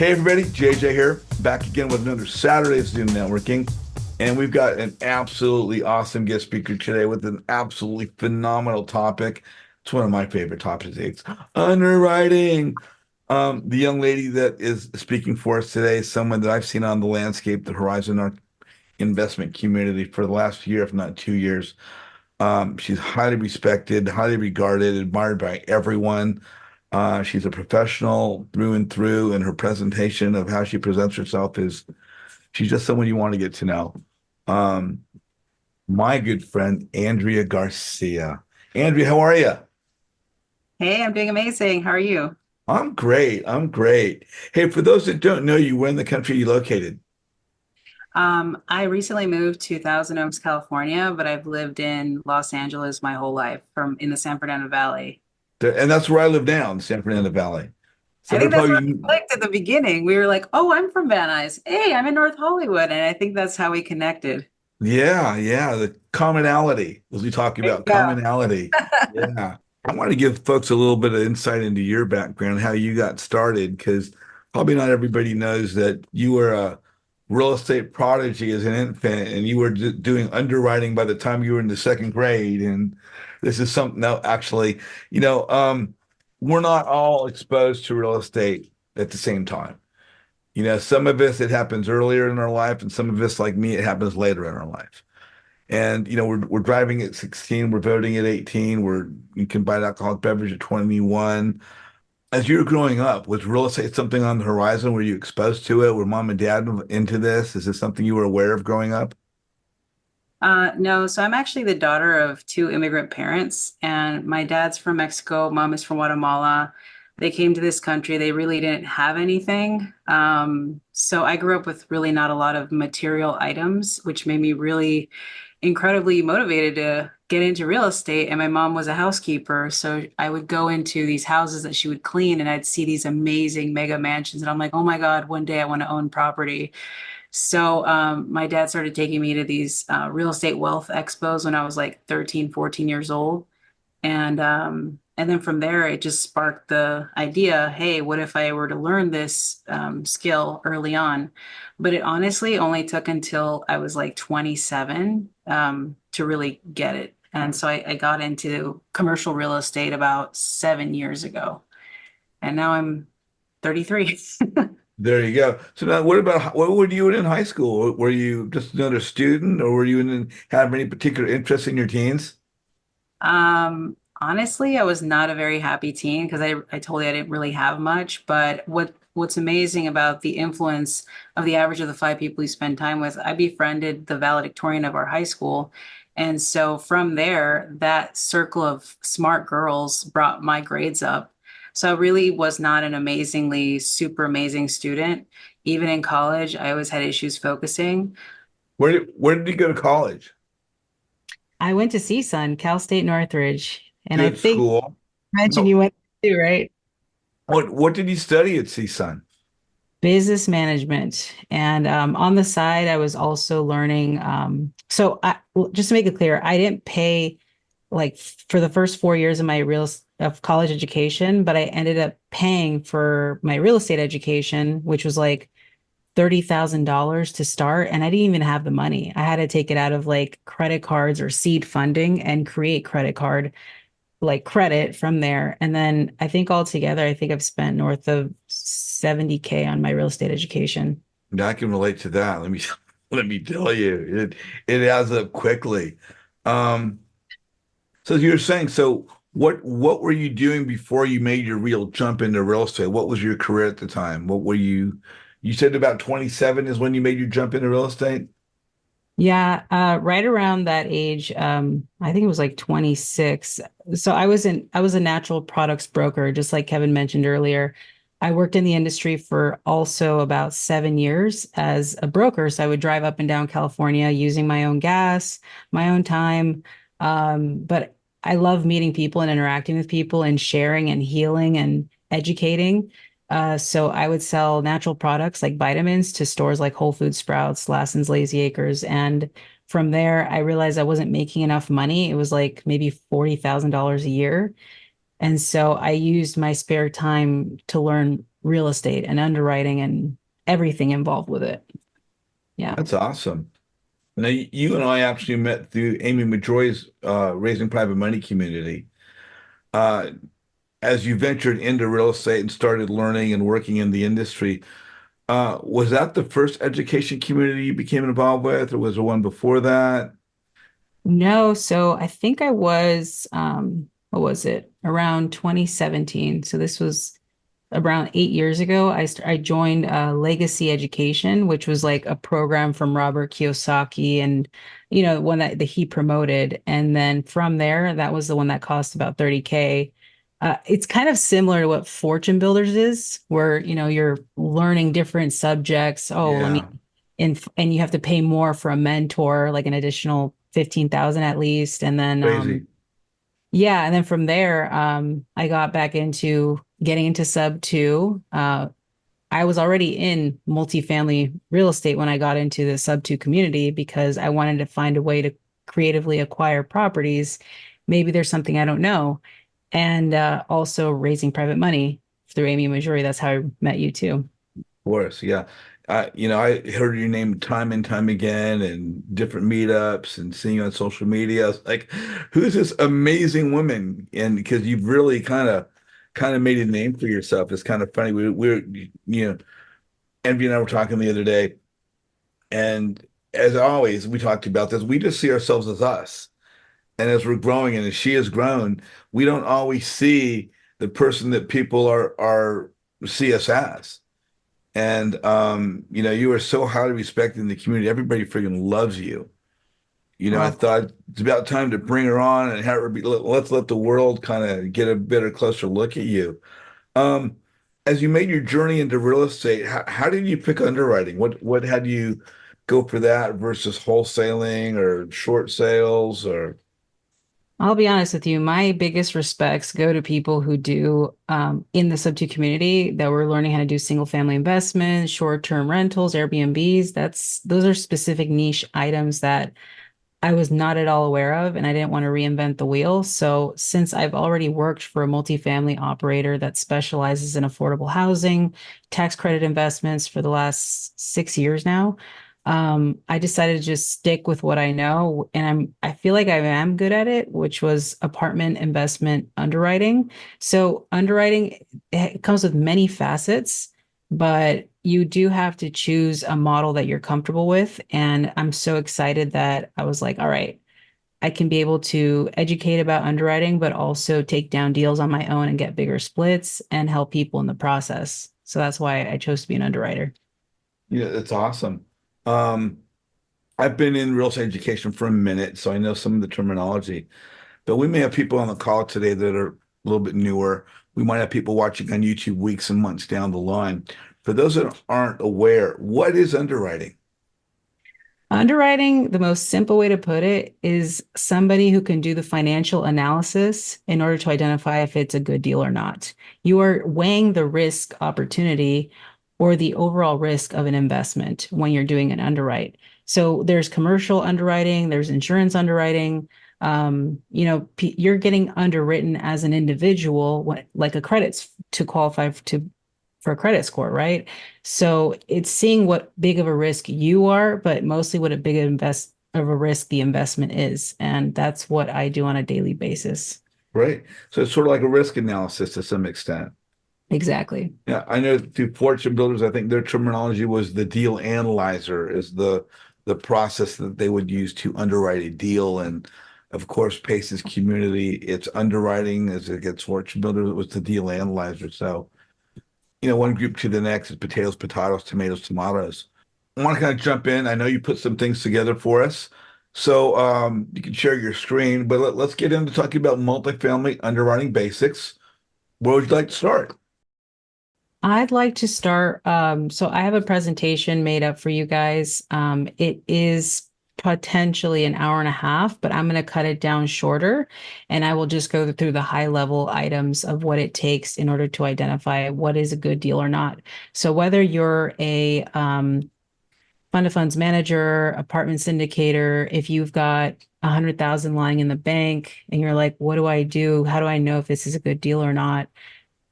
Hey everybody, JJ here, back again with another Saturday's Zoom Networking. And we've got an absolutely awesome guest speaker today with an absolutely phenomenal topic. It's one of my favorite topics. It's underwriting. The young lady that is speaking for us today is someone that I've seen on the landscape, the Horizon Arc investment community for the last year, if not 2 years. She's highly respected, highly regarded, admired by everyone. She's a professional through and through, and her presentation of how she presents herself is she's just someone you want to get to know. Um, my good friend, Andrea Garcia. Andrea, how are you? Hey, I'm doing amazing. How are you? I'm great. I'm great. Hey, for those that don't know you, where in the country are you located? I recently moved to Thousand Oaks, California, but I've lived in Los Angeles my whole life from in the San Fernando Valley. And that's where I live now in San Fernando Valley. So I we're think that's what probably, we clicked at the beginning. We were like, oh, I'm from Van Nuys. Hey, I'm in North Hollywood. And I think that's how we connected. yeah, the commonality, as we talk There about you go. commonality. Yeah. I want to give folks a little bit of insight into your background, how you got started, because probably not everybody knows that you were a real estate prodigy as an infant and you were doing underwriting by the time you were in the second grade. And this is something that actually, you know, um, we're not all exposed to real estate at the same time. Some of us, it happens earlier in our life, and some of us, like me, it happens later in our life. And we're driving at 16, we're voting at 18, you can buy an alcoholic beverage at 21. As you were growing up, was real estate something on the horizon? Were you exposed to it? Were mom and dad into this? Is this something you were aware of growing up? No, so I'm actually the daughter of two immigrant parents, and my dad's from Mexico, mom is from Guatemala. They came to this country, they really didn't have anything. So I grew up with really not a lot of material items, which made me really incredibly motivated to get into real estate. And my mom was a housekeeper, so I would go into these houses that she would clean, and I'd see these amazing mega mansions, and I'm like, oh my God, one day I want to own property. So my dad started taking me to these real estate wealth expos when I was like 13, 14 years old. And then from there, it just sparked the idea, hey, what if I were to learn this skill early on? But it honestly only took until I was like 27 to really get it. And so I got into commercial real estate about 7 years ago. And now I'm 33. There you go. So now, what were you in high school? Were you just another student, or were you have any particular interest in your teens? Honestly, I was not a very happy teen because I told you I didn't really have much. But what's amazing about the influence of the average of the five people you spend time with, I befriended the valedictorian of our high school. And so from there, that circle of smart girls brought my grades up. So I really was not an amazingly super amazing student. Even in college, I always had issues focusing. Where did you go to college? I went to CSUN, Cal State Northridge, and I Good think school. mentioned No, you went to, right? what did you study at CSUN? Business management. And on the side, I was also learning. Well, just to make it clear, I didn't pay like for the first 4 years of my of college education, but I ended up paying for my real estate education, which was like $30,000 to start. And I didn't even have the money. I had to take it out of like credit cards or seed funding and create credit card like credit from there. And then I think altogether, I think I've spent north of 70K on my real estate education. Yeah, I can relate to that. Let me tell you, it adds up quickly. Um, so you're saying, so what were you doing before you made your real jump into real estate? What was your career at the time? You said about 27 is when you made your jump into real estate? Yeah, right around that age, I think it was like 26. So I was a natural products broker, just like Kevin mentioned earlier. I worked in the industry for also about 7 years as a broker. So I would drive up and down California using my own gas, my own time. But I love meeting people and interacting with people and sharing and healing and educating. So I would sell natural products like vitamins to stores like Whole Foods, Sprouts, Lassen's, Lazy Acres. And from there, I realized I wasn't making enough money. It was like maybe $40,000 a year. And so I used my spare time to learn real estate and underwriting and everything involved with it. Yeah. That's awesome. Now, you and I actually met through Amy Majroy's Raising Private Money community. Uh, as you ventured into real estate and started learning and working in the industry, was that the first education community you became involved with, or was there one before that? No, so I think I was, what was it? Around 2017. So this was around 8 years ago. I joined Legacy Education, which was like a program from Robert Kiyosaki and, one that he promoted. And then from there, that was the one that cost about 30K. It's kind of similar to what Fortune Builders is, where, you're learning different subjects. Oh, I mean, Yeah, and you have to pay more for a mentor, like an additional 15,000 at least. And then crazy. yeah, and then from there, I got back into getting into sub two. I was already in multifamily real estate when I got into the sub two community because I wanted to find a way to creatively acquire properties. Maybe there's something I don't know. And also raising private money through Amy Majori. That's how I met you too. Course, yeah. I heard your name time and time again and different meetups and seeing you on social media. I was like, who's this amazing woman? And because you've really kind of made a name for yourself. It's kind of funny. We're Envy and I were talking the other day, and as always, we talked about this. We just see ourselves as us. And as we're growing and as she has grown, we don't always see the person that people are see us as. And you are so highly respected in the community. Everybody freaking loves you. I Well, thought it's about time to bring her on and have her be, let's let the world kind of get a better, closer look at you. Um, as you made your journey into real estate, how did you pick underwriting? What had you go for that versus wholesaling or short sales or I'll be honest with you. My biggest respects go to people who do in the sub two community that we're learning how to do single family investments, short term rentals, Airbnbs. Those are specific niche items that I was not at all aware of, and I didn't want to reinvent the wheel. So, since I've already worked for a multifamily operator that specializes in affordable housing, tax credit investments for the last 6 years now, I decided to just stick with what I know, and I feel like I am good at it, which was apartment investment underwriting. So, underwriting it comes with many facets, but you do have to choose a model that you're comfortable with. And I'm so excited that I was like, all right, I can be able to educate about underwriting, but also take down deals on my own and get bigger splits and help people in the process. So that's why I chose to be an underwriter. that's awesome. Um, I've been in real estate education for a minute, so I know some of the terminology. But we may have people on the call today that are a little bit newer. We might have people watching on YouTube weeks and months down the line. For those that aren't aware, what is underwriting? Underwriting, the most simple way to put it, is somebody who can do the financial analysis in order to identify if it's a good deal or not. You are weighing the risk opportunity or the overall risk of an investment when you're doing an underwrite. So there's commercial underwriting, there's insurance underwriting. You're getting underwritten as an individual, like a credits to qualify for a credit score, right? So it's seeing what big of a risk you are, but mostly what a big invest of a risk the investment is. And that's what I do on a daily basis. Right. So it's sort of like a risk analysis to some extent. Exactly. Yeah, I know through Fortune Builders, I think their terminology was the deal analyzer is the process that they would use to underwrite a deal. And of course, Pace's community, it's underwriting as it gets Fortune Builders, it was the deal analyzer. So, one group to the next is potatoes, potatoes, tomatoes, tomatoes. I want to kind of jump in. I know you put some things together for us. So you can share your screen, but let's get into talking about multifamily underwriting basics. Where would you like to start? I'd like to start. So I have a presentation made up for you guys. It is potentially an hour and a half, but I'm going to cut it down shorter and I will just go through the high level items of what it takes in order to identify what is a good deal or not. So whether you're a fund of funds manager, apartment syndicator, if you've got 100,000 lying in the bank and you're like, what do I do? How do I know if this is a good deal or not?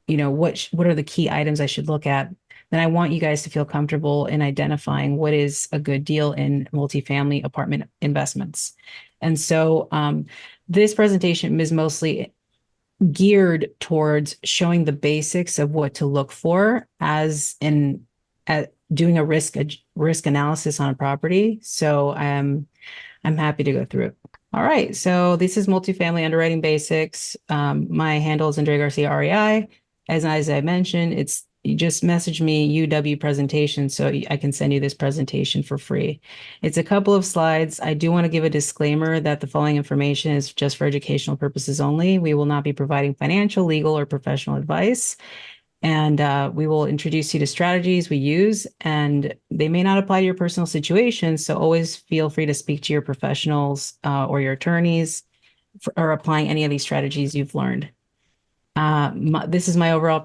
what are the key items I should look at, then I want you guys to feel comfortable in identifying what is a good deal in multifamily apartment investments. And so this presentation is mostly geared towards showing the basics of what to look for as in at doing a risk analysis on a property. So I'm happy to go through it. All right. So this is multifamily underwriting basics. My handle is Andrea Garcia REI. As I mentioned, it's you just message me UW presentation so I can send you this presentation for free. It's a couple of slides. I do want to give a disclaimer that the following information is just for educational purposes only. We will not be providing financial, legal, or professional advice. And we will introduce you to strategies we use, and they may not apply to your personal situation. So always feel free to speak to your professionals or your attorneys for applying any of these strategies you've learned. This is my overall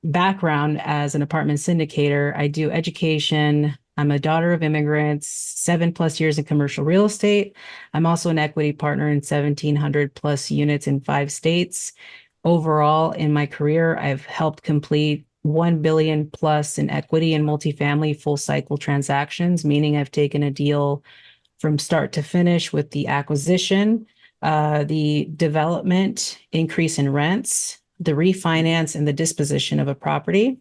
background as an apartment syndicator. I do education. I'm a daughter of immigrants, 7+ years in commercial real estate. I'm also an equity partner in 1,700 plus units in 5 states. Overall, in my career, I've helped complete 1 billion plus in equity and multifamily full cycle transactions, meaning I've taken a deal from start to finish with the acquisition, the development, increase in rents, the refinance, and the disposition of a property.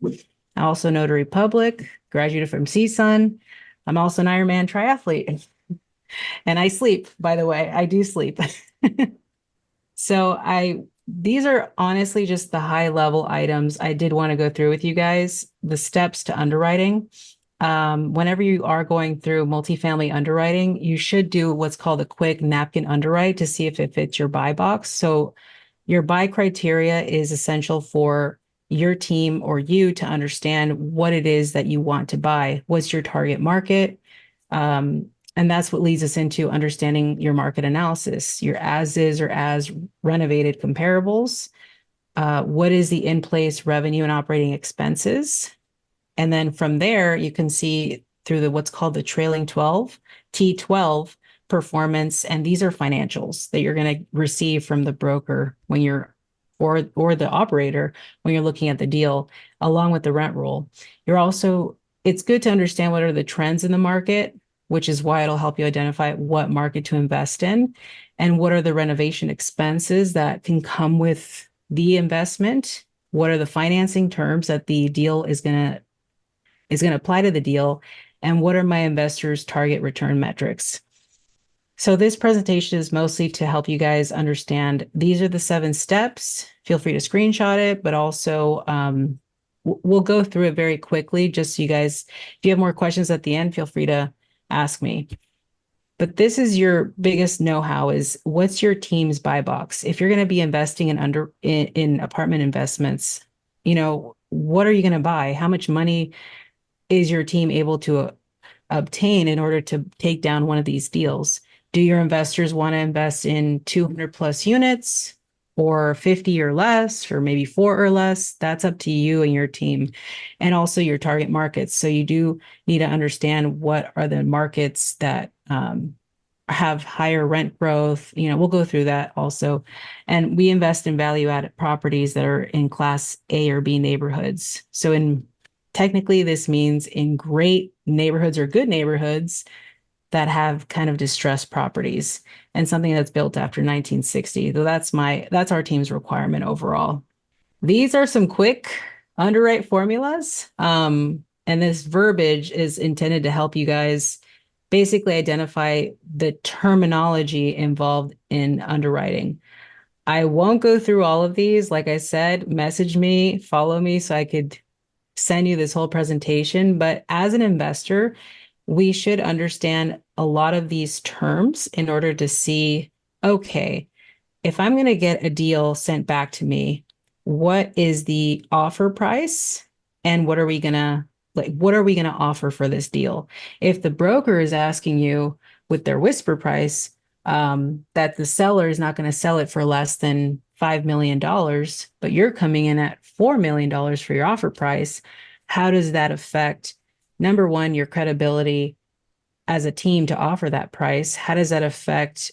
I also notary public, graduated from CSUN. I'm also an Ironman triathlete. And I sleep, by the way, I do sleep. So these are honestly just the high level items I did want to go through with you guys, the steps to underwriting. Whenever you are going through multifamily underwriting, you should do what's called a quick napkin underwrite to see if it fits your buy box. So your buy criteria is essential for your team or you to understand what it is that you want to buy. What's your target market? And that's what leads us into understanding your market analysis, your as is or as renovated comparables. What is the in-place revenue and operating expenses? And then from there, you can see through what's called the trailing 12, T12 performance. And these are financials that you're going to receive from the broker when you're or the operator when you're looking at the deal, along with the rent roll. It's good to understand what are the trends in the market, which is why it'll help you identify what market to invest in and what are the renovation expenses that can come with the investment. What are the financing terms that the deal is going to apply to the deal, and what are my investors' target return metrics? So this presentation is mostly to help you guys understand these are the 7 steps. Feel free to screenshot it, but also we'll go through it very quickly just so you guys, if you have more questions at the end, feel free to ask me. But this is your biggest know-how is what's your team's buy box? If you're going to be investing in apartment investments, what are you going to buy? How much money is your team able to obtain in order to take down one of these deals? Do your investors want to invest in 200 plus units or 50 or less, or maybe 4 or less? That's up to you and your team, and also your target markets. So you do need to understand what are the markets that have higher rent growth. We'll go through that also. And we invest in value added properties that are in class A or B neighborhoods. So technically, this means in great neighborhoods or good neighborhoods that have kind of distressed properties and something that's built after 1960. So that's our team's requirement overall. These are some quick underwrite formulas. And this verbiage is intended to help you guys basically identify the terminology involved in underwriting. I won't go through all of these. Like I said, message me, follow me so I could send you this whole presentation. But as an investor, we should understand a lot of these terms in order to see, okay, if I'm going to get a deal sent back to me, what is the offer price and what are we going to offer for this deal? If the broker is asking you with their whisper price that the seller is not going to sell it for less than $5 million, but you're coming in at $4 million for your offer price, how does that affect, number one, your credibility as a team to offer that price? How does that affect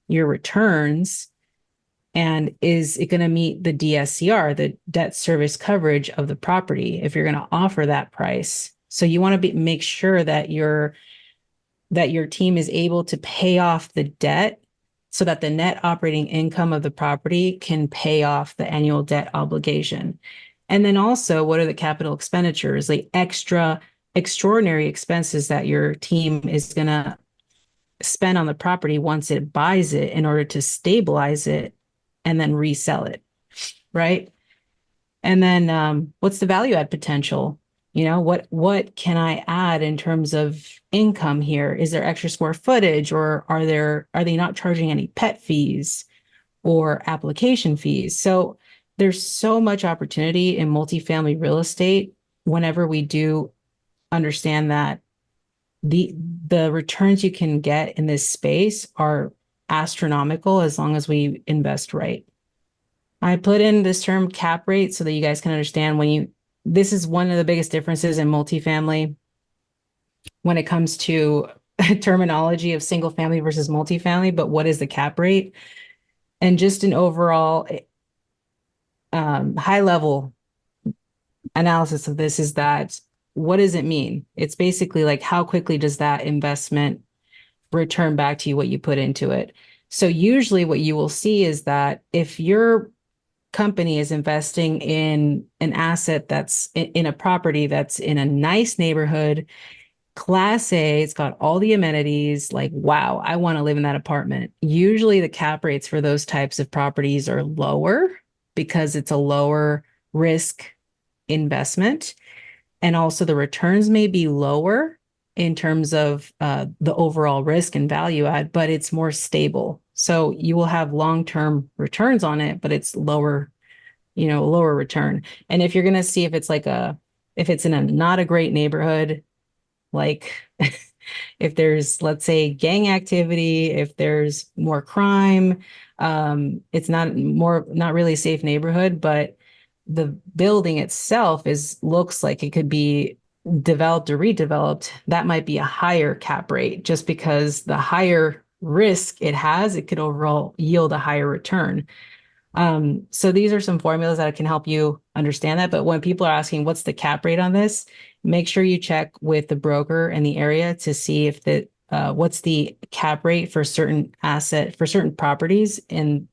your returns? And is it going to meet the DSCR, the debt service coverage of the property, if you're going to offer that price? So you want to make sure that your team is able to pay off the debt so that the net operating income of the property can pay off the annual debt obligation. And then also, what are the capital expenditures, like extraordinary expenses that your team is going to spend on the property once it buys it in order to stabilize it and then resell it, right? And then what's the value add potential? What can I add in terms of income here? Is there extra square footage, or are they not charging any pet fees or application fees? So there's so much opportunity in multifamily real estate whenever we do understand that the returns you can get in this space are astronomical as long as we invest right. I put in this term cap rate so that you guys can understand this is one of the biggest differences in multifamily when it comes to terminology of single family versus multifamily, but what is the cap rate? And just an overall high level analysis of this is that what does it mean? It's basically like how quickly does that investment return back to you what you put into it? So usually what you will see is that if your company is investing in an asset that's in a property that's in a nice neighborhood, class A, it's got all the amenities, like, wow, I want to live in that apartment. Usually the cap rates for those types of properties are lower because it's a lower risk investment. And also the returns may be lower in terms of the overall risk and value add, but it's more stable. So you will have long-term returns on it, but it's lower return. And if you're going to see if it's in a not a great neighborhood, like if there's, let's say, gang activity, if there's more crime, it's not really a safe neighborhood, but the building itself looks like it could be developed or redeveloped, that might be a higher cap rate just because the higher risk it has, it could overall yield a higher return. So these are some formulas that can help you understand that. But when people are asking what's the cap rate on this, make sure you check with the broker in the area to see if what's the cap rate for certain properties in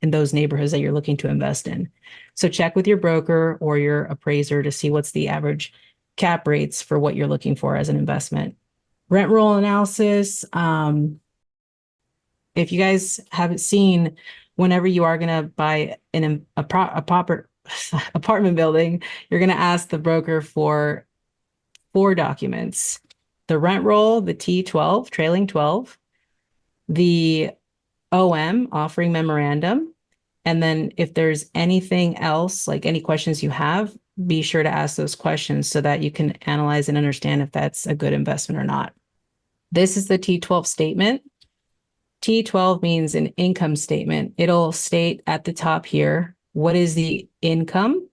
those neighborhoods that you're looking to invest in. So check with your broker or your appraiser to see what's the average cap rates for what you're looking for as an investment. Rent roll analysis. If you guys haven't seen, whenever you are going to buy a proper apartment building, you're going to ask the broker for 4 documents: the rent roll, the T12, trailing 12, the OM, offering memorandum. And then if there's anything else, like any questions you have, be sure to ask those questions so that you can analyze and understand if that's a good investment or not. This is the T12 statement. T12 means an income statement. It'll state at the top here, what is the income?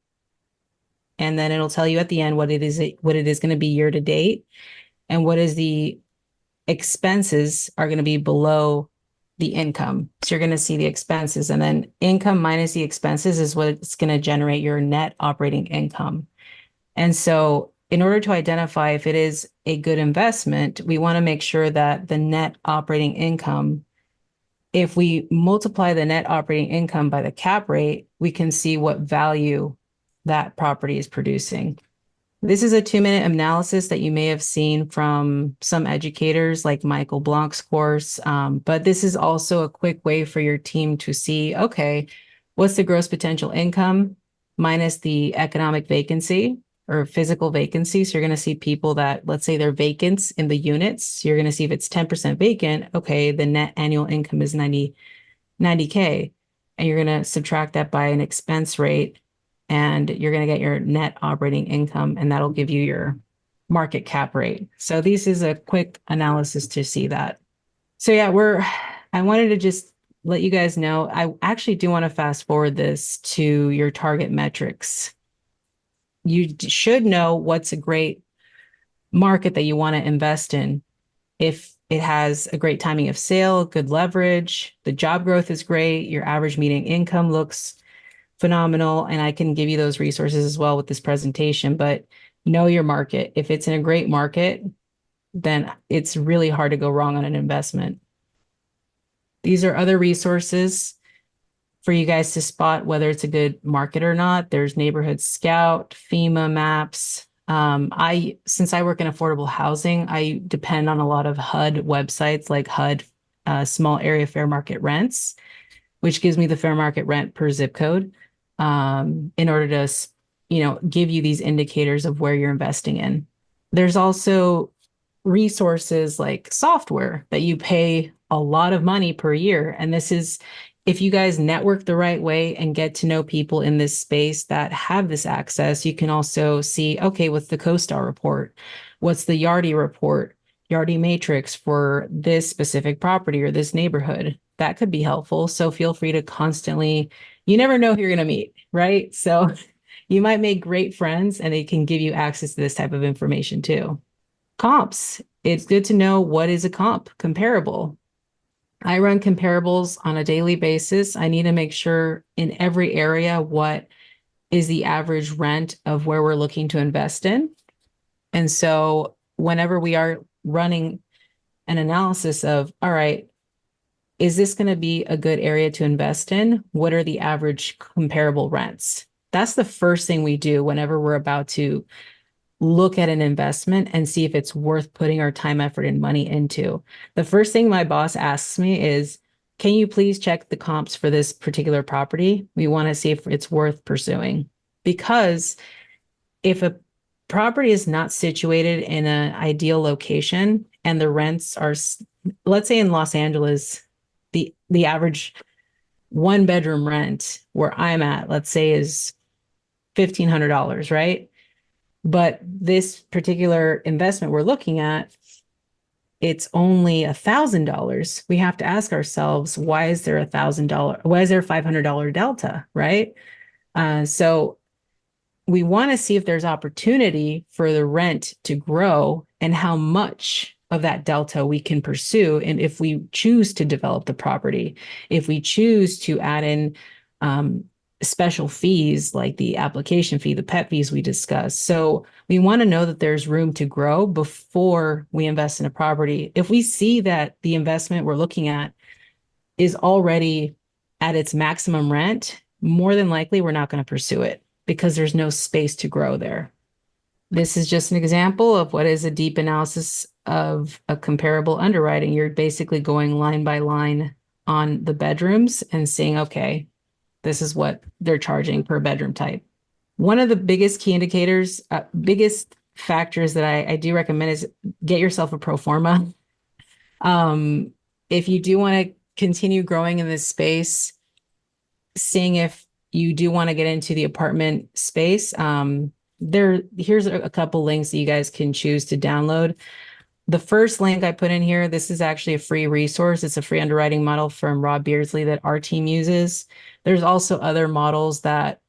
And then it'll tell you at the end what it is going to be year to date, and what is the expenses are going to be below the income. So you're going to see the expenses, and then income minus the expenses is what's going to generate your net operating income. And so in order to identify if it is a good investment, we want to make sure that the net operating income, if we multiply the net operating income by the cap rate, we can see what value that property is producing. This is a 2-minute analysis that you may have seen from some educators like Michael Blanc's course. But this is also a quick way for your team to see, okay, what's the gross potential income minus the economic vacancy or physical vacancy. So you're going to see people that, let's say they're vacants in the units. You're going to see if it's 10% vacant, okay, the net annual income is 90K. And you're going to subtract that by an expense rate, and you're going to get your net operating income, and that'll give you your market cap rate. So this is a quick analysis to see that. So yeah, I wanted to just let you guys know, I actually do want to fast forward this to your target metrics. You should know what's a great market that you want to invest in. If It has a great timing of sale, good leverage. The job growth is great. Your average median income looks phenomenal. And I can give you those resources as well with this presentation, but know your market. If it's in a great market, then it's really hard to go wrong on an investment. These are other resources for you guys to spot whether it's a good market or not. There's Neighborhood Scout, FEMA maps. Since I work in affordable housing, I depend on a lot of HUD websites like HUD, Small Area Fair Market Rents, which gives me the fair market rent per zip code, in order to, give you these indicators of where you're investing in. There's also resources like software that you pay a lot of money per year. And this is if you guys network the right way and get to know people in this space that have this access, you can also see, okay, what's the CoStar report? What's the Yardi report, Yardi matrix for this specific property or this neighborhood? That could be helpful. So feel free to constantly, you never know who you're going to meet, right? So you might make great friends and they can give you access to this type of information too. Comps. It's good to know what is a comparable. I run comparables on a daily basis. I need to make sure in every area what is the average rent of where we're looking to invest in. And so whenever we are running an analysis of, all right, is this going to be a good area to invest in? What are the average comparable rents? That's the first thing we do whenever we're about to look at an investment and see if it's worth putting our time, effort, and money into. The first thing my boss asks me is, can you please check the comps for this particular property? We want to see if it's worth pursuing. Because if a property is not situated in an ideal location and the rents are, let's say in Los Angeles, the average one bedroom rent where I'm at, let's say, is $1,500, right? But this particular investment we're looking at, it's only $1,000. We have to ask ourselves, why is there $1,000? Why is there a $500 delta, right? So we want to see if there's opportunity for the rent to grow and how much of that delta we can pursue. And if we choose to develop the property, if we choose to add in special fees like the application fee, the pet fees we discussed. So we want to know that there's room to grow before we invest in a property. If we see that the investment we're looking at is already at its maximum rent, more than likely we're not going to pursue it because there's no space to grow there. This is just an example of what is a deep analysis of a comparable underwriting. You're basically going line by line on the bedrooms and seeing, okay, this is what they're charging per bedroom type. One of the biggest key indicators, biggest factors that I do recommend is get yourself a pro forma. If you do want to continue growing in this space, seeing if you do want to get into the apartment space, here's a couple links that you guys can choose to download. The first link I put in here, this is actually a free resource. It's a free underwriting model from Rob Beardsley that our team uses. There's also other models that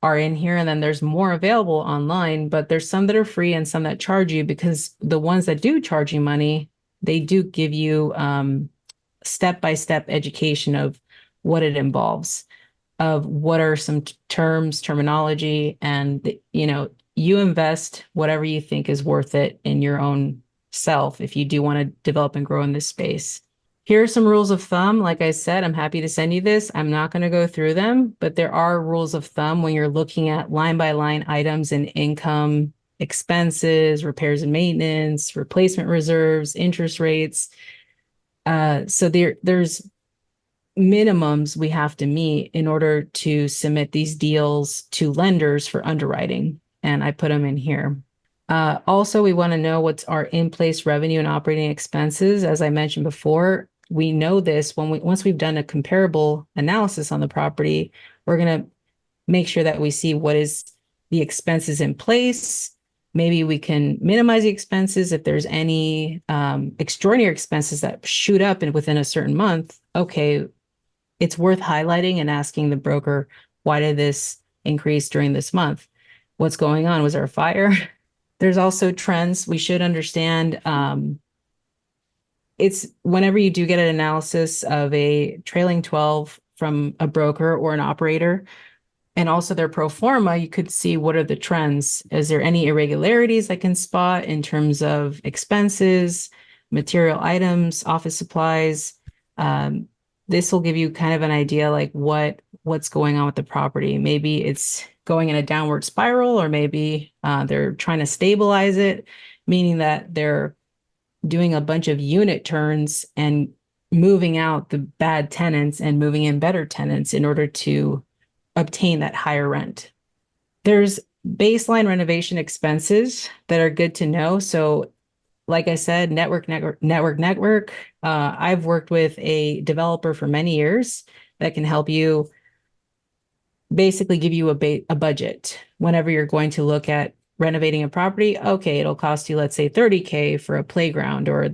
are in here, and then there's more available online, but there's some that are free and some that charge you, because the ones that do charge you money, they do give you step-by-step education of what it involves, of what are some terms, terminology, and you invest whatever you think is worth it in your own self if you do want to develop and grow in this space. Here are some rules of thumb. Like I said, I'm happy to send you this. I'm not going to go through them, but there are rules of thumb when you're looking at line by line items in income, expenses, repairs and maintenance, replacement reserves, interest rates. So there's minimums we have to meet in order to submit these deals to lenders for underwriting. And I put them in here. Also, we want to know what's our in-place revenue and operating expenses. As I mentioned before, we know this once we've done a comparable analysis on the property, we're going to make sure that we see what is the expenses in place. Maybe we can minimize the expenses if there's any extraordinary expenses that shoot up within a certain month. Okay, it's worth highlighting and asking the broker, why did this increase during this month? What's going on? Was there a fire? There's also trends. We should understand it's whenever you do get an analysis of a trailing 12 from a broker or an operator, and also their pro forma, you could see what are the trends. Is there any irregularities I can spot in terms of expenses, material items, office supplies? Um, this will give you kind of an idea like what's going on with the property. Maybe it's going in a downward spiral, or maybe they're trying to stabilize it, meaning that they're doing a bunch of unit turns and moving out the bad tenants and moving in better tenants in order to obtain that higher rent. There's baseline renovation expenses that are good to know. So, like I said, network. I've worked with a developer for many years that can help you basically give you a budget whenever you're going to look at renovating a property. Okay, it'll cost you, let's say, 30K for a playground, or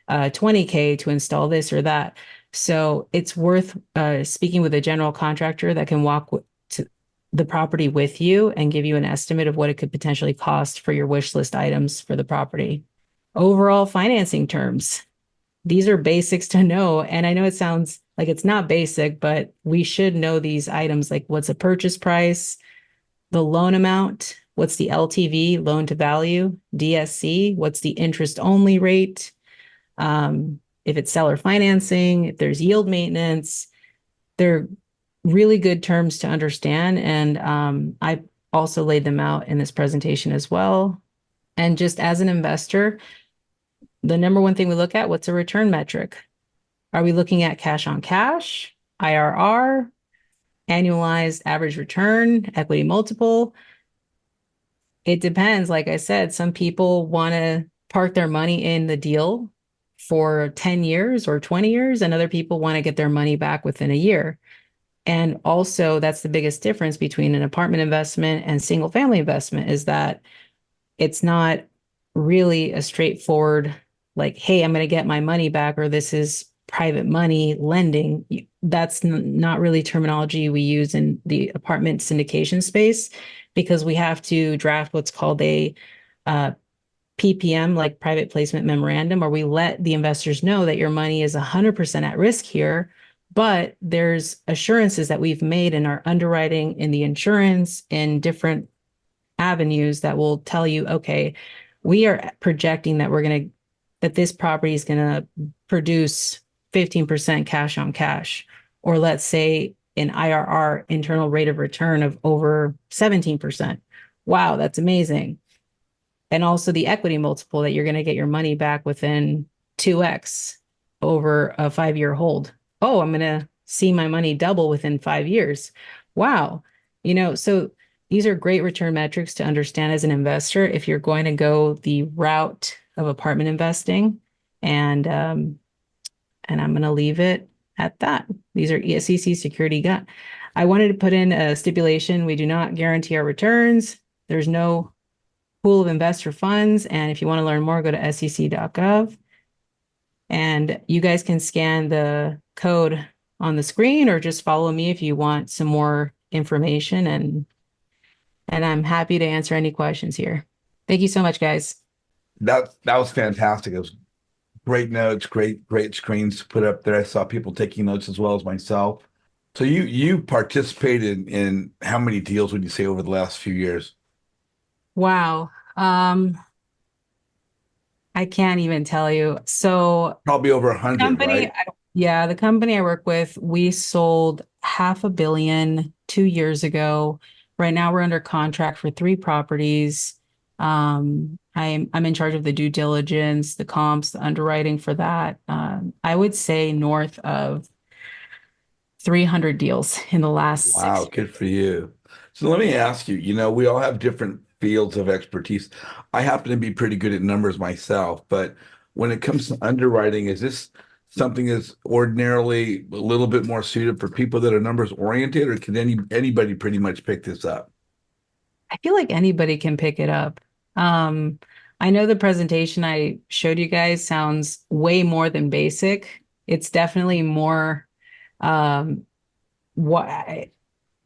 20K to install this or that. So it's worth speaking with a general contractor that can walk to the property with you and give you an estimate of what it could potentially cost for your wish list items for the property. Overall financing terms. These are basics to know. And I know it sounds like it's not basic, but we should know these items, like what's a purchase price, the loan amount, what's the LTV, loan to value, DSC, what's the interest only rate, if it's seller financing, if there's yield maintenance. They're really good terms to understand. And I also laid them out in this presentation as well. And just as an investor, the number one thing we look at, what's a return metric? Are we looking at cash on cash, IRR, annualized average return, equity multiple? It depends. Like I said, some people want to park their money in the deal for 10 years or 20 years, and other people want to get their money back within a year. And also, that's the biggest difference between an apartment investment and single family investment, is that it's not really a straightforward, like, hey, I'm going to get my money back, or this is private money lending. That's not really terminology we use in the apartment syndication space, because we have to draft what's called a PPM, like private placement memorandum, where we let the investors know that your money is 100% at risk here, but there's assurances that we've made in our underwriting, in the insurance, in different avenues that will tell you, okay, we are projecting that that this property is going to produce 15% cash on cash, or let's say an IRR, internal rate of return, of over 17%. Wow, that's amazing. And also the equity multiple, that you're going to get your money back within 2x over a 5-year hold. Oh, I'm going to see my money double within 5 years. Wow. So these are great return metrics to understand as an investor if you're going to go the route of apartment investing. And I'm going to leave it at that. These are ESCC security gut. I wanted to put in a stipulation. We do not guarantee our returns. There's no pool of investor funds. And if you want to learn more, go to sec.gov. And you guys can scan the code on the screen, or just follow me if you want some more information. And I'm happy to answer any questions here. Thank you so much, guys. That was fantastic. It was great notes, great screens to put up there. I saw people taking notes as well as myself. So you participated in how many deals would you say over the last few years? Wow. I can't even tell you. So Probably over 100, company, right? yeah, the company I work with, we sold 500 million 2 years ago. Right now, we're under contract for 3 properties. I'm in charge of the due diligence, the comps, the underwriting for that. I would say north of 300 deals in the last Wow, 6 good for you. So let me ask you, we all have different fields of expertise. I happen to be pretty good at numbers myself, but when it comes to underwriting, is this something that's ordinarily a little bit more suited for people that are numbers oriented, or can anybody pretty much pick this up? I feel like anybody can pick it up. Um, I know the presentation I showed you guys sounds way more than basic. It's definitely more um, what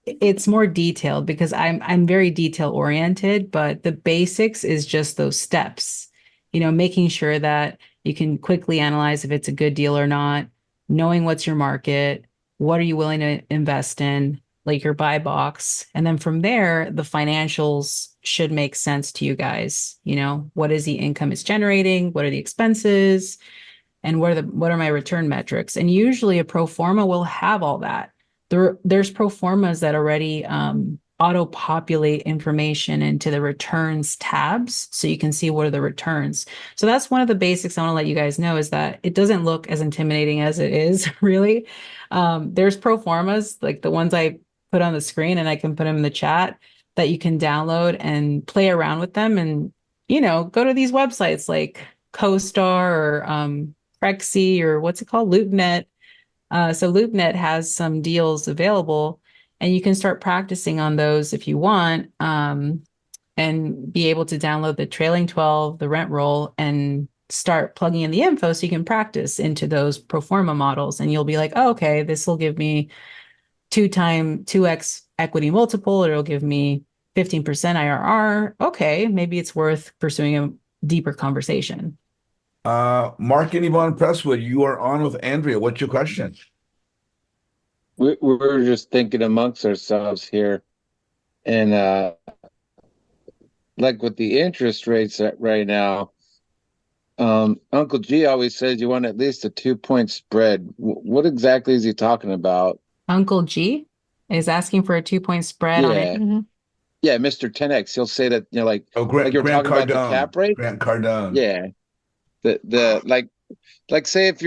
it's more detailed, because I'm very detail oriented, but the basics is just those steps. Making sure that You can quickly analyze if it's a good deal or not, knowing what's your market, what are you willing to invest in, like your buy box. And then from there, the financials should make sense to you guys. You know, what is the income it's generating? What are the expenses? And what are my return metrics? And usually a pro forma will have all that. There's pro formas that already auto populate information into the returns tabs so you can see what are the returns. So that's one of the basics I want to let you guys know is that it doesn't look as intimidating as it is, really. There's pro formas like the ones I put on the screen, and I can put them in the chat, that you can download and play around with them, and go to these websites like CoStar or Prexy, or what's it called, LoopNet. So LoopNet has some deals available, and you can start practicing on those if you want, and be able to download the trailing 12, the rent roll, and start plugging in the info so you can practice into those pro forma models. And you'll be like, oh, okay, this will give me 2x equity multiple, or it'll give me 15% IRR. Okay, maybe it's worth pursuing a deeper conversation. Mark and Yvonne Presswood, you are on with Andrea. What's your question? We're just thinking amongst ourselves here, and like with the interest rates right now, Uncle G always says you want at least a 2 point spread. What exactly is he talking about? Uncle G is asking for a 2 point spread on it. Yeah, yeah, Mr. 10X. He'll say that, Oh, like you're Grant talking about the Cardone. cap rate. Grant Cardone. Yeah, the like say if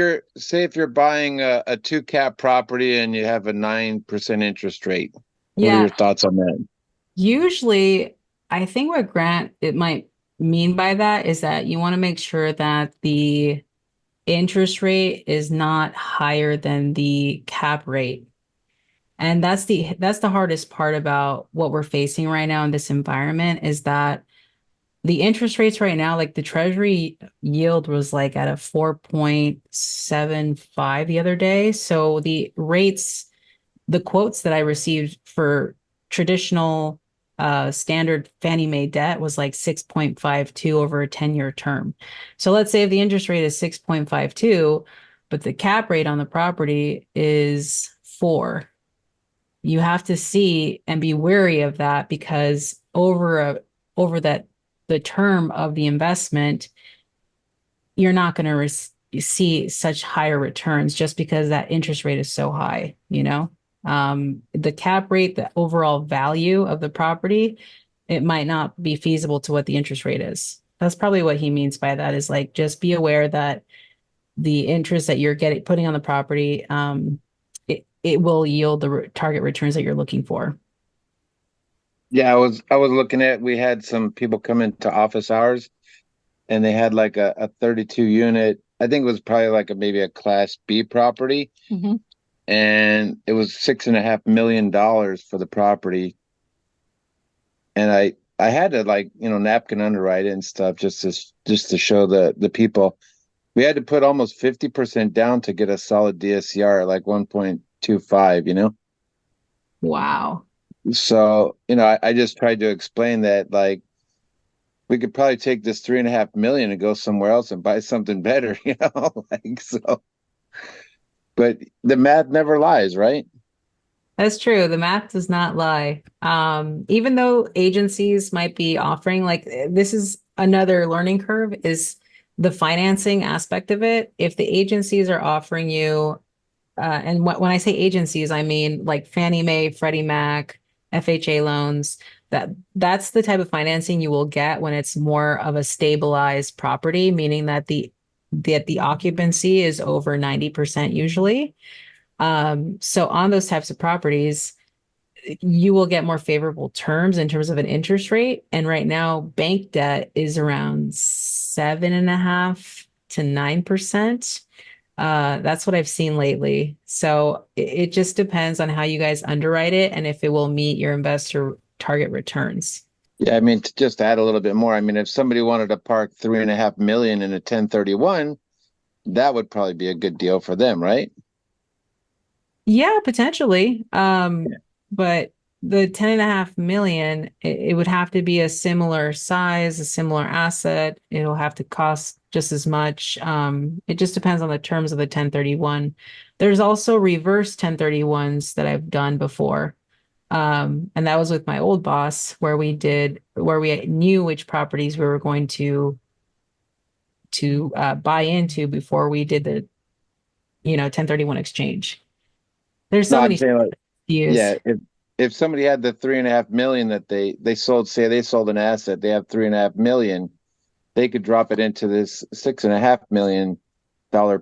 you're buying a two cap property and you have a 9% interest rate. What are Yeah, your thoughts on that? usually I think what Grant it might mean by that is that you want to make sure that the interest rate is not higher than the cap rate. And that's the hardest part about what we're facing right now in this environment, is that the interest rates right now, like the treasury yield was like at a 4.75 the other day. So the rates, the quotes that I received for traditional standard Fannie Mae debt was like 6.52 over a 10-year term. So let's say if the interest rate is 6.52, but the cap rate on the property is 4, you have to see and be wary of that, because over that the term of the investment, you're not going to see such higher returns just because that interest rate is so high, the cap rate, the overall value of the property, it might not be feasible to what the interest rate is. That's probably what he means by that, is like, just be aware that the interest that you're putting on the property, it will yield the target returns that you're looking for. Yeah, I was looking at, we had some people come into office hours and they had like a 32 unit. I think it was probably like maybe a class B property. Mm-hmm. And it was $6.5 million for the property. And I had to, like, napkin underwrite it and stuff just to show the people. We had to put almost 50% down to get a solid DSCR at like 1.25. Wow. So, I just tried to explain that, like, we could probably take this 3.5 million and go somewhere else and buy something better, like, so. But the math never lies, right? That's true. The math does not lie. Even though agencies might be offering, like, this is another learning curve, is the financing aspect of it. If the agencies are offering you, and when I say agencies, I mean like Fannie Mae, Freddie Mac, FHA loans, that's the type of financing you will get when it's more of a stabilized property, meaning that the occupancy is over 90% usually. So on those types of properties, you will get more favorable terms in terms of an interest rate. And right now, bank debt is around 7.5 to 9%. That's what I've seen lately. So it just depends on how you guys underwrite it and if it will meet your investor target returns. Yeah, I mean, to just add a little bit more, I mean, if somebody wanted to park 3.5 million in a 1031, that would probably be a good deal for them, right? Yeah, potentially. Yeah. But the 10.5 million, it would have to be a similar size, a similar asset. It'll have to cost just as much. It just depends on the terms of the 1031. There's also reverse 1031s that I've done before. And that was with my old boss where we knew which properties we were going to buy into before we did the 1031 exchange. There's No, so I'm many saying like, views. yeah, if somebody had the 3.5 million that they sold, say they sold an asset, they have 3.5 million, they could drop it into this $6.5 million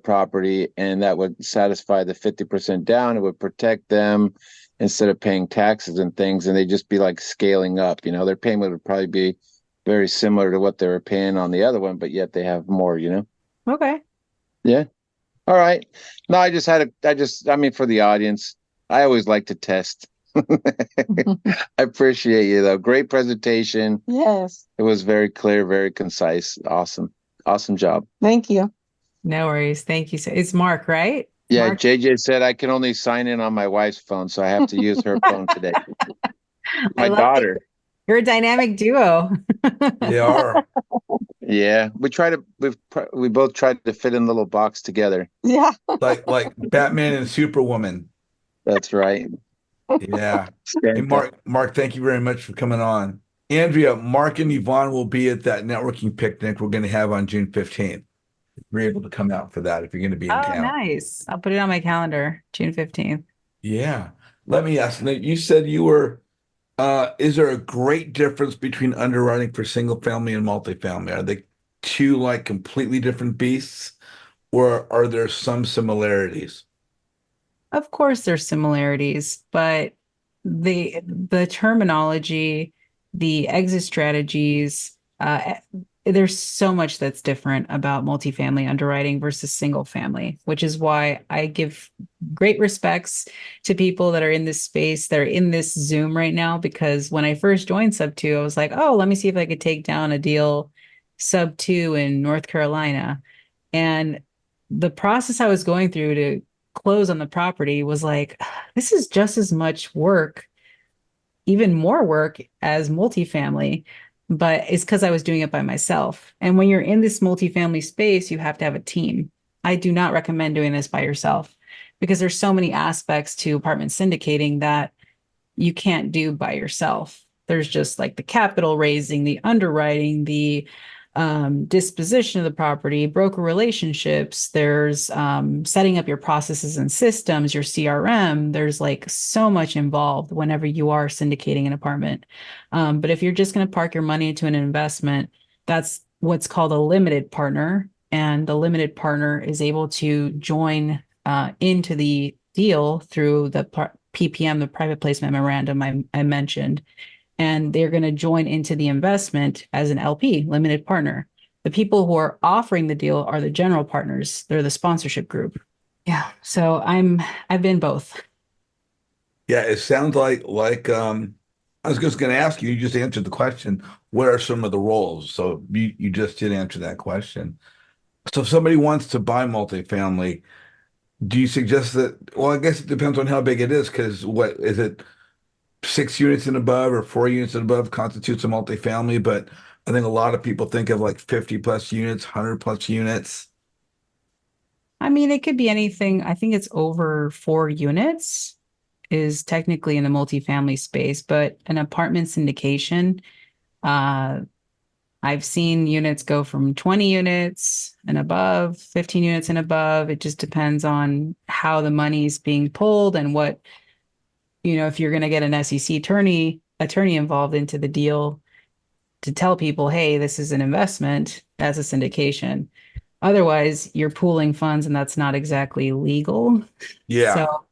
property, and that would satisfy the 50% down. It would protect them instead of paying taxes and things, and they'd just be like scaling up. Their payment would probably be very similar to what they were paying on the other one, but yet they have more. Okay. Yeah. All right. No, I mean, for the audience, I always like to test. I appreciate you though. Great presentation. Yes. It was very clear, very concise. Awesome. Awesome job. Thank you. No worries. Thank you. So it's Mark, right? Yeah, Mark? JJ said I can only sign in on my wife's phone, so I have to use her phone today. I My love daughter. it. You're a dynamic duo. They are. Yeah, we both tried to fit in a little box together. Yeah. Like Batman and Superwoman. That's right. Yeah. Hey, Santa. Mark, thank you very much for coming on. Andrea, Mark and Yvonne will be at that networking picnic we're going to have on June 15th. You're able to come out for that if you're going to be in Oh, town. nice. I'll put it on my calendar, June 15th. Yeah. Let me ask, now, you said you were, is there a great difference between underwriting for single family and multifamily? Are they two like completely different beasts, or are there some similarities? Of course, there's similarities, but the terminology, the exit strategies, there's so much that's different about multifamily underwriting versus single family, which is why I give great respects to people that are in this space, that are in this Zoom right now. Because when I first joined Sub 2, I was like, oh, let me see if I could take down a deal Sub 2 in North Carolina. And the process I was going through to close on the property was like, this is just as much work, even more work as multifamily, but it's because I was doing it by myself. And when you're in this multifamily space, you have to have a team. I do not recommend doing this by yourself because there's so many aspects to apartment syndicating that you can't do by yourself. There's just like the capital raising, the underwriting, the disposition of the property, broker relationships. There's setting up your processes and systems, your CRM. There's like so much involved whenever you are syndicating an apartment. But if you're just going to park your money into an investment, that's what's called a limited partner. And the limited partner is able to join into the deal through the PPM, the private placement memorandum I mentioned, and they're going to join into the investment as an LP, limited partner. The people who are offering the deal are the general partners. They're the sponsorship group. Yeah. So I've been both. Yeah, it sounds I was just going to ask you, you just answered the question, what are some of the roles? So you just did answer that question. So if somebody wants to buy multifamily, do you suggest that, well, I guess it depends on how big it is, because what is it, 6 units and above or 4 units and above constitutes a multifamily, but I think a lot of people think of like 50 plus units, 100 plus units. I mean, it could be anything. I think it's over 4 units is technically in the multifamily space, but an apartment syndication, uh, I've seen units go from 20 units and above, 15 units and above. It just depends on how the money's being pulled and what, if you're going to get an SEC attorney involved into the deal to tell people, hey, this is an investment, that's a syndication. Otherwise, you're pooling funds and that's not exactly legal. Yeah, So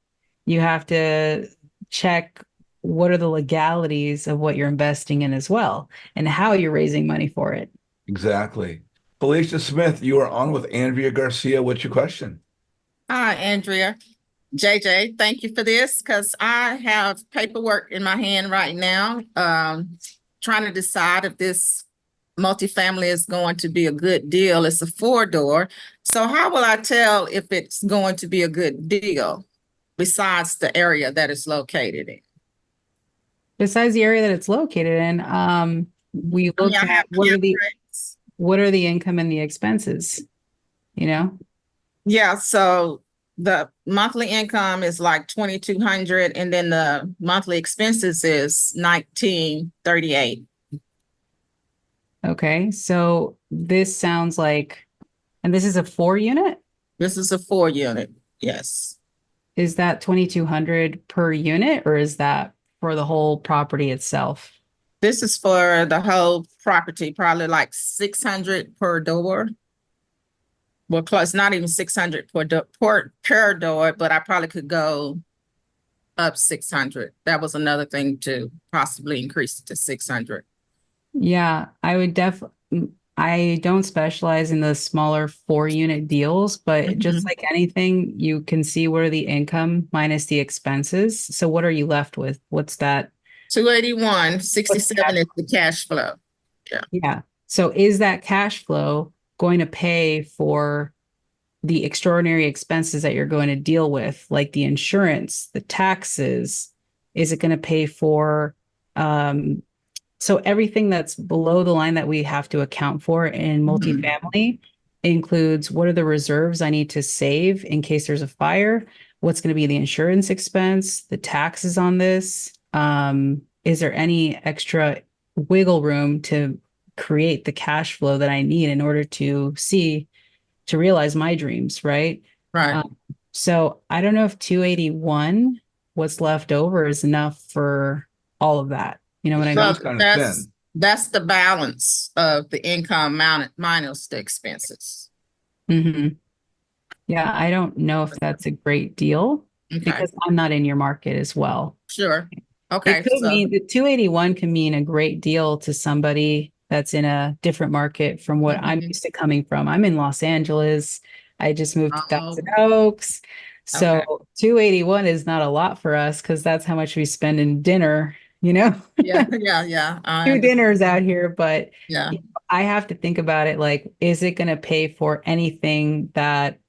you have to check what are the legalities of what you're investing in as well and how you're raising money for it. exactly. Felicia Smith, you are on with Andrea Garcia. What's your question? Hi, Andrea. JJ, thank you for this because I have paperwork in my hand right now, trying to decide if this multifamily is going to be a good deal. It's a 4-door. So how will I tell if it's going to be a good deal besides the area that it's located in? besides the area that it's located in, we I mean, looked I at have cap rates. what are the income and the expenses, you know? Yeah, so the monthly income is like 2,200 and then the monthly expenses is 1,938. Okay, so this sounds like, and this is a 4 unit? This is a 4 unit. Yes. Is that 2,200 per unit, or is that for the whole property itself? This is for the whole property, probably like 600 per door. Well, close, not even 600 per door, but I probably could go up 600. That was another thing to possibly increase it to 600. Yeah, I don't specialize in the smaller 4 unit deals, but just Mhm. like anything, you can see what are the income minus the expenses. So what are you left with? What's that? 281, What's 67 that? is the cash flow. Yeah. So is that cash flow going to pay for the extraordinary expenses that you're going to deal with, like the insurance, the taxes? Is it going to pay for so everything that's below the line that we have to account for in Mhm. multifamily includes what are the reserves I need to save in case there's a fire? What's going to be the insurance expense, the taxes on this? Is there any extra wiggle room to create the cash flow that I need in order to realize my dreams, right? Right. Um, so I don't know if 281, what's left over, is enough for all of that. You know It what I So mean? sounds kind of that's thin. that's the balance of the income mounted minus the expenses. Hmm. Yeah, I don't know if that's a great deal Okay, because I'm not in your market as well. sure. It Okay, could so mean the 281 can mean a great deal to somebody that's in a different market from what I'm mhm. used to coming from. I'm in Los Angeles. I just moved to Thousand Oh, Oaks. So okay. 281 is not a lot for us because that's how much we spend in dinner, you know? Yeah, yeah, yeah. I Two understand. dinners out here, but Yeah. I have to think about it like, is it going to pay for anything that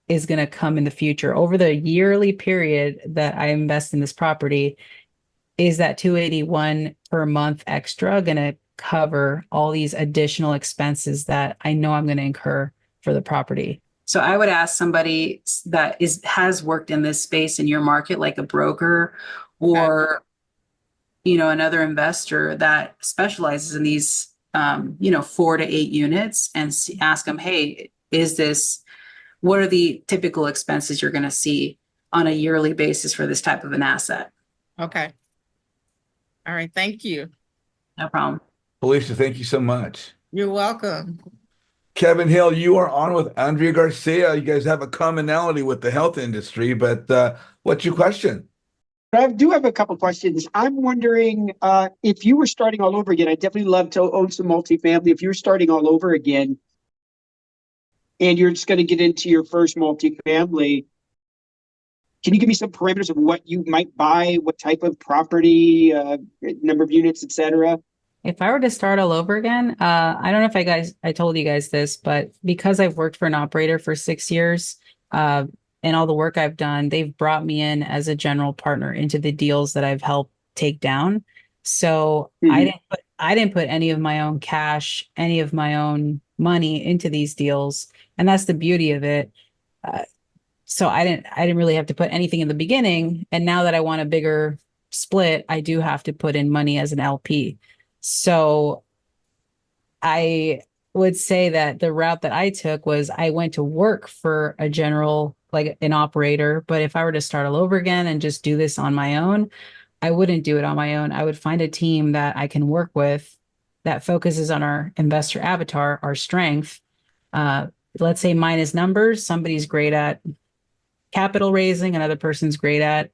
is going to come in the future over the yearly period that I invest in this property? Is that 281 per month extra going to cover all these additional expenses that I know I'm going to incur for the property? So I would ask somebody that has worked in this space in your market, like a broker Okay. or another investor that specializes in these 4 to 8 units, and ask them, hey, what are the typical expenses you're going to see on a yearly basis for this type of an asset? Okay. All right. Thank you. No problem. Felicia, thank you so much. You're welcome. Kevin Hill, you are on with Andrea Garcia. You guys have a commonality with the health industry, but what's your question? I do have a couple questions. I'm wondering if you were starting all over again. I'd definitely love to own some multifamily. If you're starting all over again and you're just going to get into your first multifamily, can you give me some parameters of what you might buy, what type of property, number of units, etc.? If I were to start all over again, I don't know if I told you guys this, but because I've worked for an operator for 6 years, uh, and all the work I've done, they've brought me in as a general partner into the deals that I've helped take down. So Mhm. I didn't put any of my own cash, any of my own money into these deals, and that's the beauty of it. Uh, so I didn't really have to put anything in the beginning, and now that I want a bigger split, I do have to put in money as an LP. So I would say that the route that I took was I went to work for a general, like an operator. But if I were to start all over again and just do this on my own, I wouldn't do it on my own. I would find a team that I can work with that focuses on our investor avatar, our strength. Uh, let's say mine is numbers. Somebody's great at capital raising, another person's great at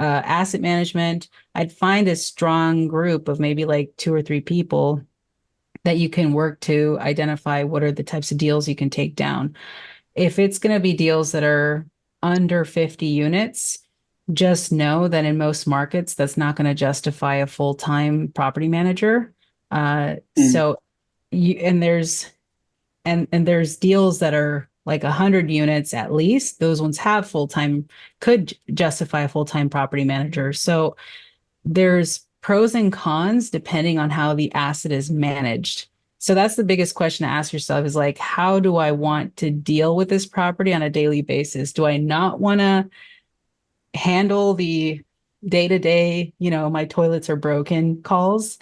asset management. I'd find a strong group of maybe like 2 or 3 people that you can work to identify what are the types of deals you can take down. If it's going to be deals that are under 50 units, just know that in most markets, that's not going to justify a full-time property manager. Mm. So you and there's deals that are like 100 units at least. Those ones have full-time, could justify a full-time property manager. So there's pros and cons depending on how the asset is managed. So that's the biggest question to ask yourself is like, how do I want to deal with this property on a daily basis? Do I not want to handle the day-to-day, my toilets are broken calls?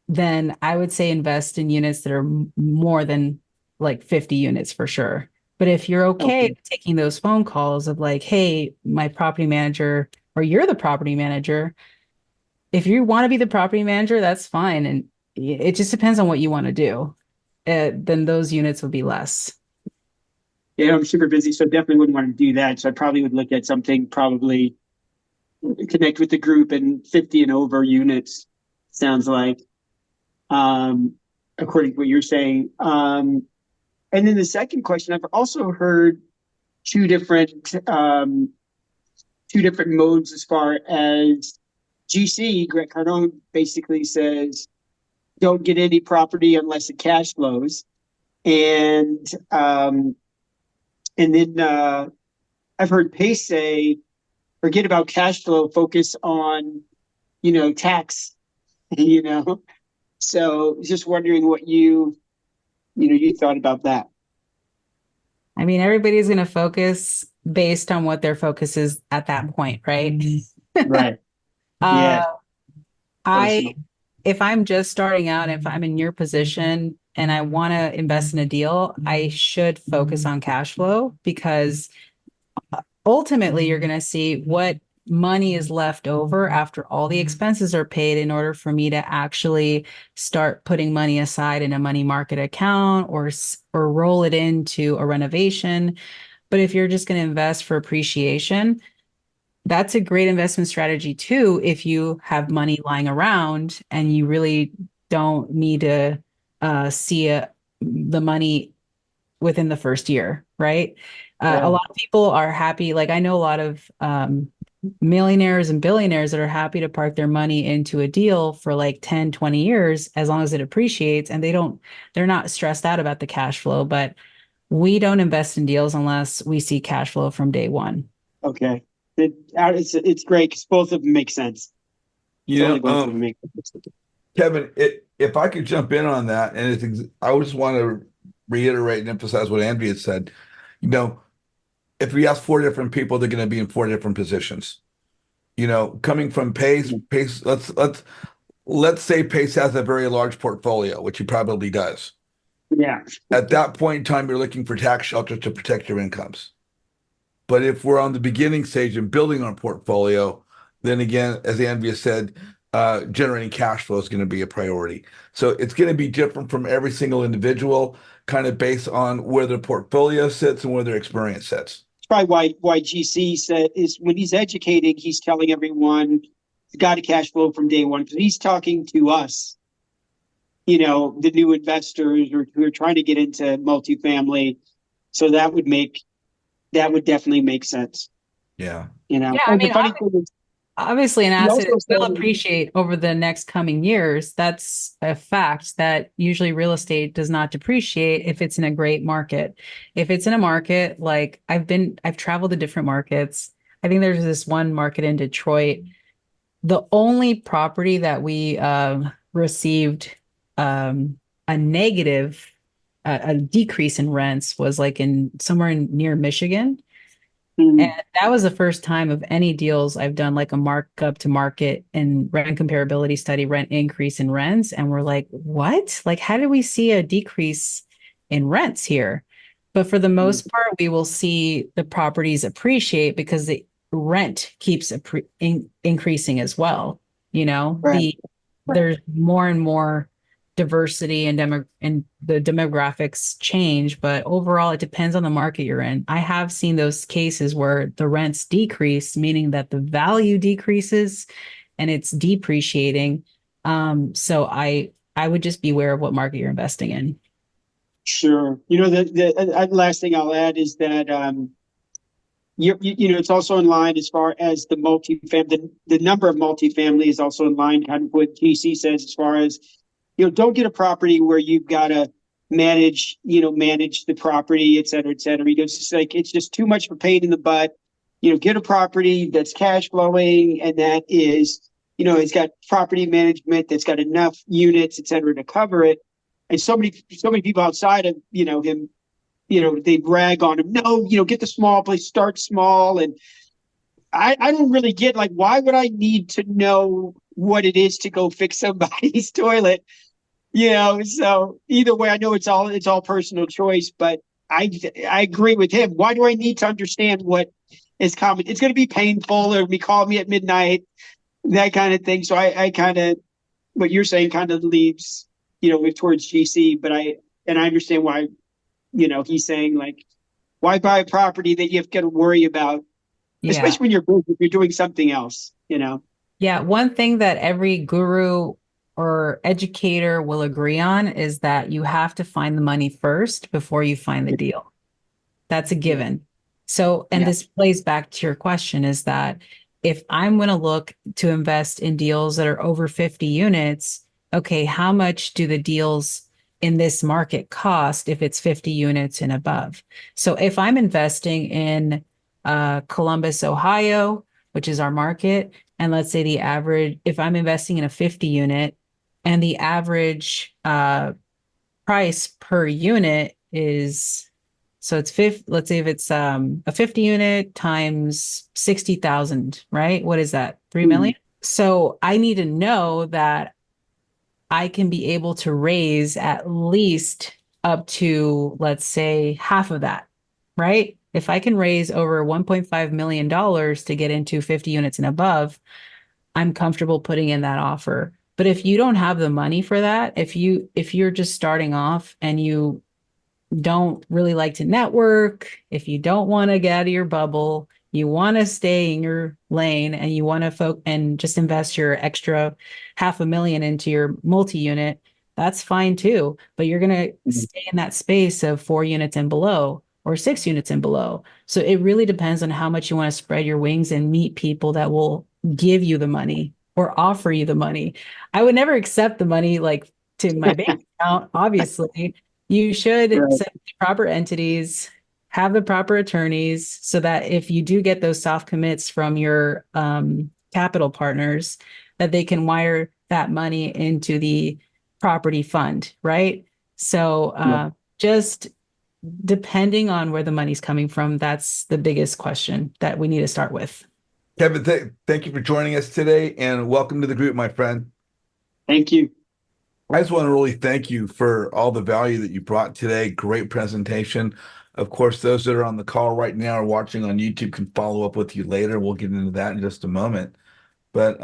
Then I would say invest in units that are more than like 50 units for sure. But if you're okay Okay. taking those phone calls of like, hey, my property manager, or you're the property manager, if you want to be the property manager, that's fine. And it just depends on what you want to do. Then those units will be less. Yeah, I'm super busy, so definitely wouldn't want to do that. So I probably would look at something, probably connect with the group and 50 and over units, sounds like, um, according to what you're saying. And then the second question, I've also heard two different um, two different modes as far as GC. Grant Cardone basically says, don't get any property unless it cash flows. And then I've heard Pace say, forget about cash flow, focus on, tax, you know. So just wondering what you thought about that. I mean, everybody's going to focus based on what their focus is at that point, right? Right. Uh, Yeah. I, Personal. if I'm just starting out, if I'm in your position and I want to invest in a deal, I should focus on cash flow because ultimately you're going to see what money is left over after all the expenses are paid in order for me to actually start putting money aside in a money market account or roll it into a renovation. But if you're just going to invest for appreciation, that's a great investment strategy too if you have money lying around and you really don't need to see the money within the first year, right? A Yeah. lot of people are happy. Like I know a lot of millionaires and billionaires that are happy to park their money into a deal for like 10, 20 years as long as it appreciates and they're not stressed out about the cash flow. But we don't invest in deals unless we see cash flow from day one. Okay. It's great because both of them make sense. You Totally, know, both of them make sense. Kevin, if I could jump in on that, and I just want to reiterate and emphasize what Andrea said. You know, if we ask four different people, they're going to be in four different positions. Coming from Pace, let's say Pace has a very large portfolio, which he probably does. Yeah. At that point in time, you're looking for tax shelters to protect your incomes. But if we're on the beginning stage and building our portfolio, then again, as Andrea said, generating cash flow is going to be a priority. So it's going to be different from every single individual, kind of based on where their portfolio sits and where their experience sits. It's probably why GC said is when he's educating, he's telling everyone you got to cash flow from day one because he's talking to us, the new investors or who are trying to get into multifamily. So that would definitely make sense. Yeah. Yeah, I And the mean, funny thing is, obviously, an he asset also will said, appreciate over the next coming years. That's a fact that usually real estate does not depreciate if it's in a great market. If it's in a market like I've traveled to different markets. I think there's this one market in Detroit. The only property that we received a negative, a decrease in rents was like in somewhere near Michigan. And that was the first time of any deals I've done like a markup to market and rent comparability study, rent increase in rents. And we're like, what? Like, how did we see a decrease in rents here? But for the most part, we will see the properties appreciate because the rent keeps increasing as well. right. There's more and more diversity and the demographics change, but overall it depends on the market you're in. I have seen those cases where the rents decrease, meaning that the value decreases and it's depreciating. So I would just be aware of what market you're investing in. Sure. The last thing I'll add is that it's also in line as far as the multifamily. The number of multifamily is also in line, kind of what GC says as far as don't get a property where you've got to manage the property, et cetera, et cetera. It's just like it's just too much of a pain in the butt. Get a property that's cash flowing and that is it's got property management that's got enough units, et cetera, to cover it. And so many people outside of, him, they rag on him. No, get the small place, start small. And I don't really get, like, why would I need to know what it is to go fix somebody's toilet? So either way, I know it's all personal choice, but I agree with him. Why do I need to understand what is common? It's going to be painful, or be calling me at midnight, that kind of thing. So I kind of, what you're saying kind of leaves, with towards GC, but I understand why, he's saying, like, why buy a property that you have got to worry about, Yeah. especially when you're doing something else, Yeah. One thing that every guru or educator will agree on is that you have to find the money first before you find the deal. That's a given. So, and Yeah. this plays back to your question, is that if I'm going to look to invest in deals that are over 50 units, okay, how much do the deals in this market cost if it's 50 units and above? So if I'm investing in Columbus, Ohio, which is our market, and let's say the average, if I'm investing in a 50 unit and the average price per unit is, so it's let's say if it's a 50 unit times 60,000, right? What is that? 3 million? So I need to know that I can be able to raise at least up to, let's say, half of that, right? If I can raise over $1.5 million to get into 50 units and above, I'm comfortable putting in that offer. But if you don't have the money for that, if you're just starting off and you don't really like to network, if you don't want to get out of your bubble, you want to stay in your lane and you want to and just invest your extra $500,000 into your multi-unit, that's fine too. But you're going to stay in that space of 4 units and below or 6 units and below. So it really depends on how much you want to spread your wings and meet people that will give you the money or offer you the money. I would never accept the money like to my bank account, obviously. You should Right. set the proper entities, have the proper attorneys, so that if you do get those soft commits from your capital partners, that they can wire that money into the property fund, right? So just depending on where the money's coming from, that's the biggest question that we need to start with. Kevin, thank you for joining us today, and welcome to the group, my friend. Thank you. I just want to really thank you for all the value that you brought today. Great presentation. Of course, those that are on the call right now or watching on YouTube can follow up with you later. We'll get into that in just a moment. But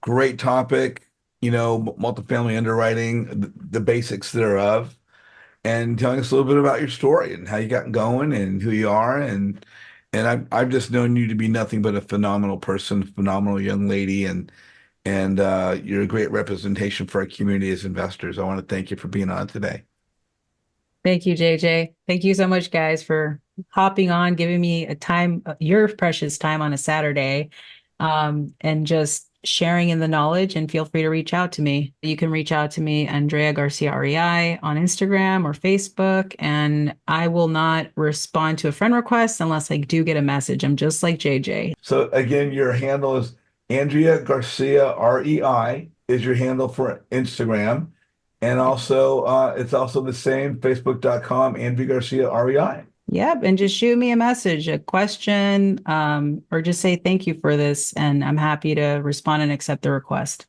great topic, multifamily underwriting, the basics thereof, and telling us a little bit about your story and how you got going and who you are. And I've just known you to be nothing but a phenomenal person, phenomenal young lady, and you're a great representation for our community as investors. I want to thank you for being on today. Thank you, JJ. Thank you so much, guys, for hopping on, giving me your precious time on a Saturday, and just sharing in the knowledge. And feel free to reach out to me. You can reach out to me, Andrea Garcia REI, on Instagram or Facebook, and I will not respond to a friend request unless I do get a message. I'm just like JJ. So again, your handle is Andrea Garcia REI is your handle for Instagram. And also, it's also the same, facebook.com, Andrea Garcia REI. Yep. And just shoot me a message, a question, or just say thank you for this. And I'm happy to respond and accept the request.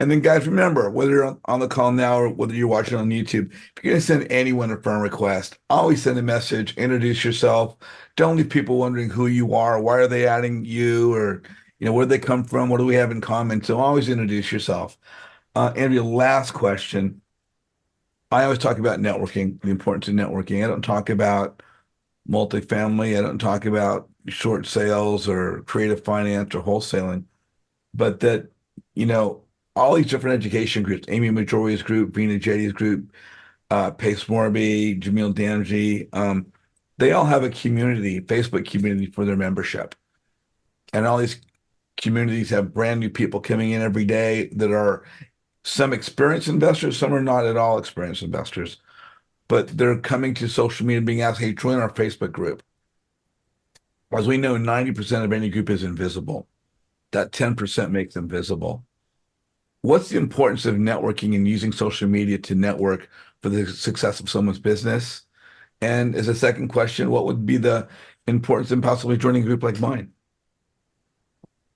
And then, guys, remember, whether you're on the call now or whether you're watching on YouTube, if you're going to send anyone a friend request, always send a message, introduce yourself. Don't leave people wondering who you are, why are they adding you, or where they come from, what do we have in common. So always introduce yourself. Andrea, last question. I always talk about networking, the importance of networking. I don't talk about multifamily. I don't talk about short sales or creative finance or wholesaling, but that, all these different education groups, Amy Majoria's group, Vina Jetty's group, Pace Morby, Jamil Damji, they all have a community, Facebook community for their membership. And all these communities have brand new people coming in every day that are some experienced investors, some are not at all experienced investors, but they're coming to social media being asked, hey, join our Facebook group. As we know, 90% of any group is invisible. That 10% makes them visible. What's the importance of networking and using social media to network for the success of someone's business? And as a second question, what would be the importance in possibly joining a group like mine?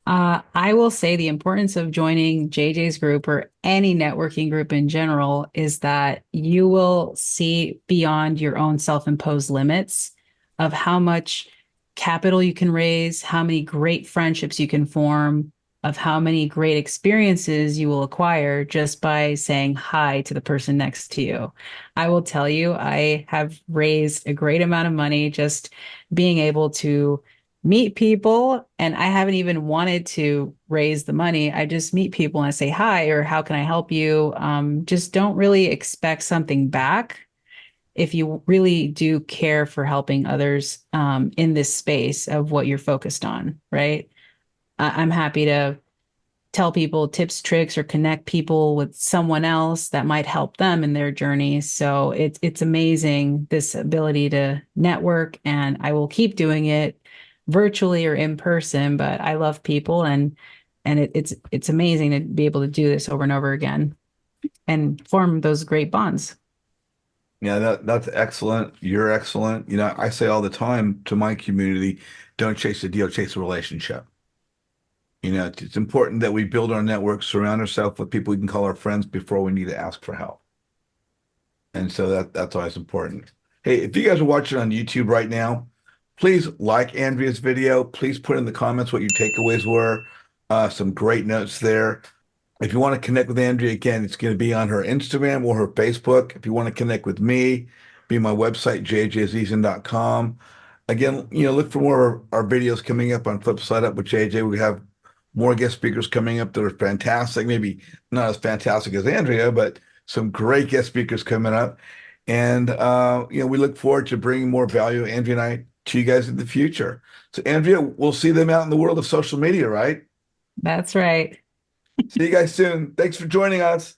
I will say the importance of joining JJ's group or any networking group in general is that you will see beyond your own self-imposed limits of how much capital you can raise, how many great friendships you can form, of how many great experiences you will acquire just by saying hi to the person next to you. I will tell you, I have raised a great amount of money just being able to meet people, and I haven't even wanted to raise the money. I just meet people and I say hi or how can I help you? Just don't really expect something back if you really do care for helping others in this space of what you're focused on, right? I'm happy to tell people tips, tricks, or connect people with someone else that might help them in their journey. So it's amazing, this ability to network, and I will keep doing it virtually or in person, but I love people, and it's amazing to be able to do this over and over again and form those great bonds. Yeah, that's excellent. You're excellent. You know, I say all the time to my community, don't chase a deal, chase a relationship. You know, it's important that we build our network, surround ourselves with people we can call our friends before we need to ask for help. And so that's always important. Hey, if you guys are watching on YouTube right now, please like Andrea's video. Please put in the comments what your takeaways were. Some great notes there. If you want to connect with Andrea again, it's going to be on her Instagram or her Facebook. If you want to connect with me, be my website, jjazizan.com. Again, you know, look for more of our videos coming up on Flip Side Up with JJ. We have more guest speakers coming up that are fantastic. Maybe not as fantastic as Andrea, but some great guest speakers coming up. And, you know, we look forward to bringing more value, Andrea and I, to you guys in the future. So, Andrea, we'll see them out in the world of social media, right? That's right. See you guys soon. Thanks for joining us.